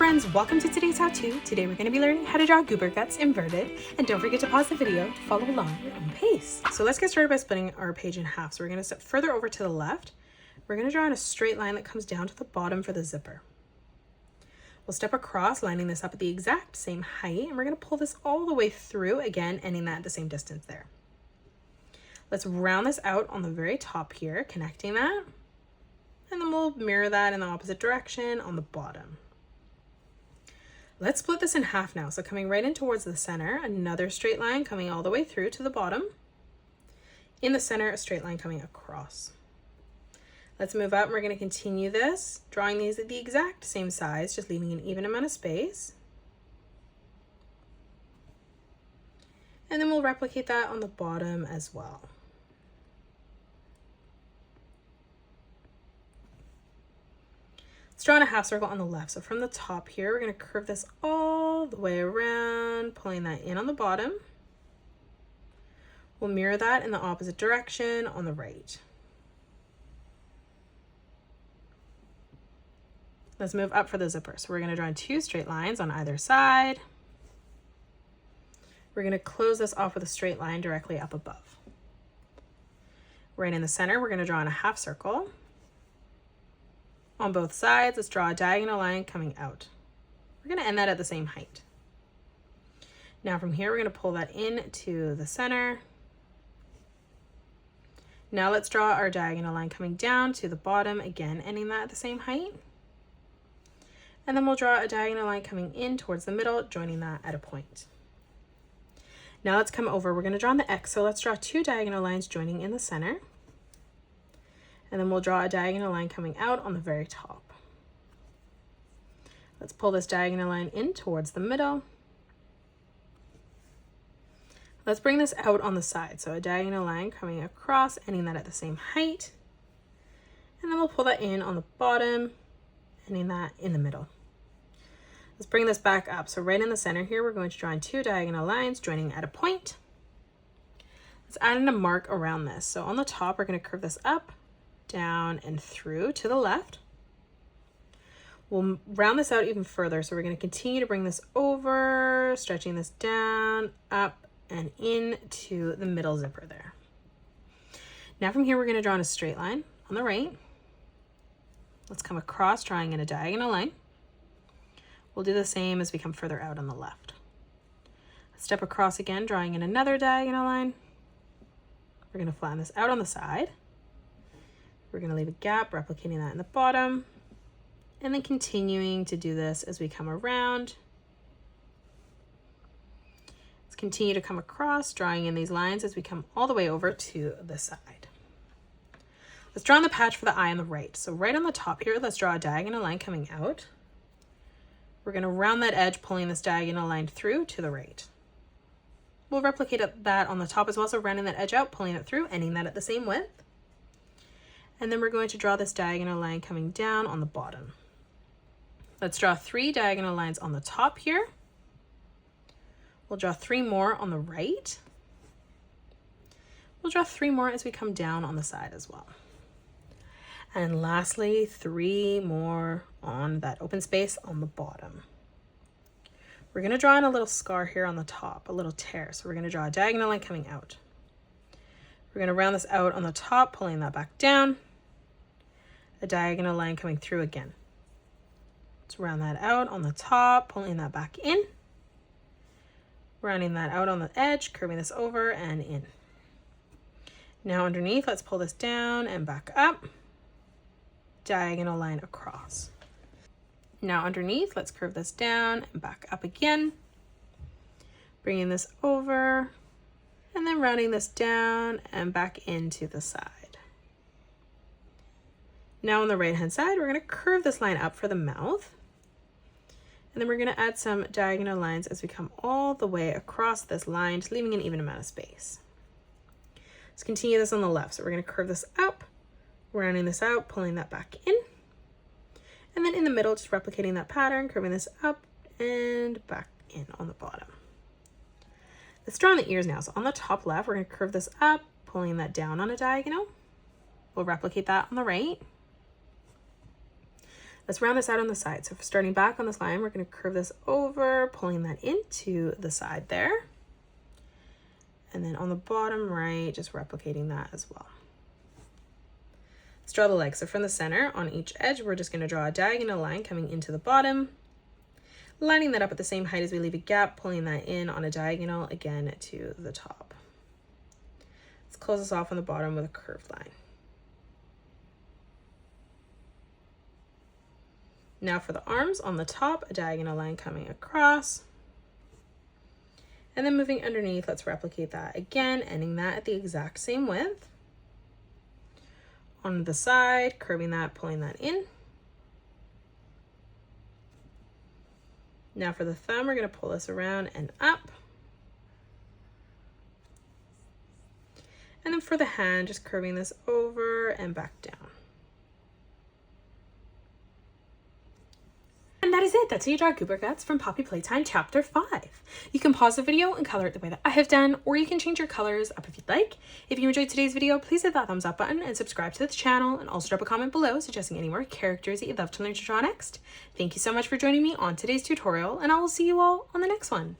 friends, welcome to today's how-to. Today we're going to be learning how to draw Goober Gutz inverted, and don't forget to pause the video to follow along at your own pace. So let's get started by splitting our page in half. So we're going to step further over to the left. We're going to draw in a straight line that comes down to the bottom for the zipper. We'll step across, lining this up at the exact same height, and we're going to pull this all the way through, again ending that at the same distance there. Let's round this out on the very top here, connecting that, and then we'll mirror that in the opposite direction on the bottom. Let's split this in half now. So coming right in towards the center, another straight line coming all the way through to the bottom. In the center, a straight line coming across. Let's move up and we're going to continue this, drawing these at the exact same size, just leaving an even amount of space. And then we'll replicate that on the bottom as well. Let's draw in a half circle on the left. So from the top here, we're going to curve this all the way around, pulling that in on the bottom. We'll mirror that in the opposite direction on the right. Let's move up for the zipper. So we're going to draw in two straight lines on either side. We're going to close this off with a straight line directly up above. Right in the center, we're going to draw in a half circle. On both sides, let's draw a diagonal line coming out. We're going to end that at the same height. Now from here, we're going to pull that into the center. Now let's draw our diagonal line coming down to the bottom, again ending that at the same height. And then we'll draw a diagonal line coming in towards the middle, joining that at a point. Now let's come over. We're going to draw on the X, so let's draw two diagonal lines joining in the center. And then we'll draw a diagonal line coming out on the very top. Let's pull this diagonal line in towards the middle. Let's bring this out on the side. So a diagonal line coming across, ending that at the same height. And then we'll pull that in on the bottom, ending that in the middle. Let's bring this back up. So right in the center here, we're going to draw in two diagonal lines joining at a point. Let's add in a mark around this. So on the top, we're going to curve this up, down and through to the left. We'll round this out even further. So we're going to continue to bring this over, stretching this down, up and into the middle zipper there. Now from here, we're going to draw in a straight line on the right. Let's come across, drawing in a diagonal line. We'll do the same as we come further out on the left. Let's step across again, drawing in another diagonal line. We're going to flatten this out on the side. We're going to leave a gap, replicating that in the bottom, and then continuing to do this as we come around. Let's continue to come across, drawing in these lines as we come all the way over to the side. Let's draw on the patch for the eye on the right. So right on the top here, let's draw a diagonal line coming out. We're going to round that edge, pulling this diagonal line through to the right. We'll replicate that on the top as well, so rounding that edge out, pulling it through, ending that at the same width. And then we're going to draw this diagonal line coming down on the bottom. Let's draw three diagonal lines on the top here. We'll draw three more on the right. We'll draw three more as we come down on the side as well. And lastly, three more on that open space on the bottom. We're going to draw in a little scar here on the top, a little tear. So we're going to draw a diagonal line coming out. We're going to round this out on the top, pulling that back down. A diagonal line coming through again. Let's round that out on the top, pulling that back in. Rounding that out on the edge, curving this over and in. Now underneath, let's pull this down and back up. Diagonal line across. Now underneath, let's curve this down and back up again. Bringing this over and then rounding this down and back into the side. Now on the right hand side, we're going to curve this line up for the mouth. And then we're going to add some diagonal lines as we come all the way across this line, just leaving an even amount of space. Let's continue this on the left. So we're going to curve this up, rounding this out, pulling that back in. And then in the middle, just replicating that pattern, curving this up and back in on the bottom. Let's draw on the ears now. So on the top left, we're going to curve this up, pulling that down on a diagonal. We'll replicate that on the right. Let's round this out on the side. So starting back on this line, we're going to curve this over, pulling that into the side there. And then on the bottom right, just replicating that as well. Let's draw the legs. So from the center on each edge, we're just going to draw a diagonal line coming into the bottom, lining that up at the same height as we leave a gap, pulling that in on a diagonal again to the top. Let's close this off on the bottom with a curved line. Now for the arms, on the top, a diagonal line coming across. And then moving underneath, let's replicate that again, ending that at the exact same width. On the side, curving that, pulling that in. Now for the thumb, we're going to pull this around and up. And then for the hand, just curving this over and back down. And that is it. That's how you draw Goober Gutz from Poppy Playtime Chapter 5. You can pause the video and color it the way that I have done, or you can change your colors up if you'd like. If you enjoyed today's video, please hit that thumbs up button and subscribe to the channel, and also drop a comment below suggesting any more characters that you'd love to learn to draw next. Thank you so much for joining me on today's tutorial, and I will see you all on the next one.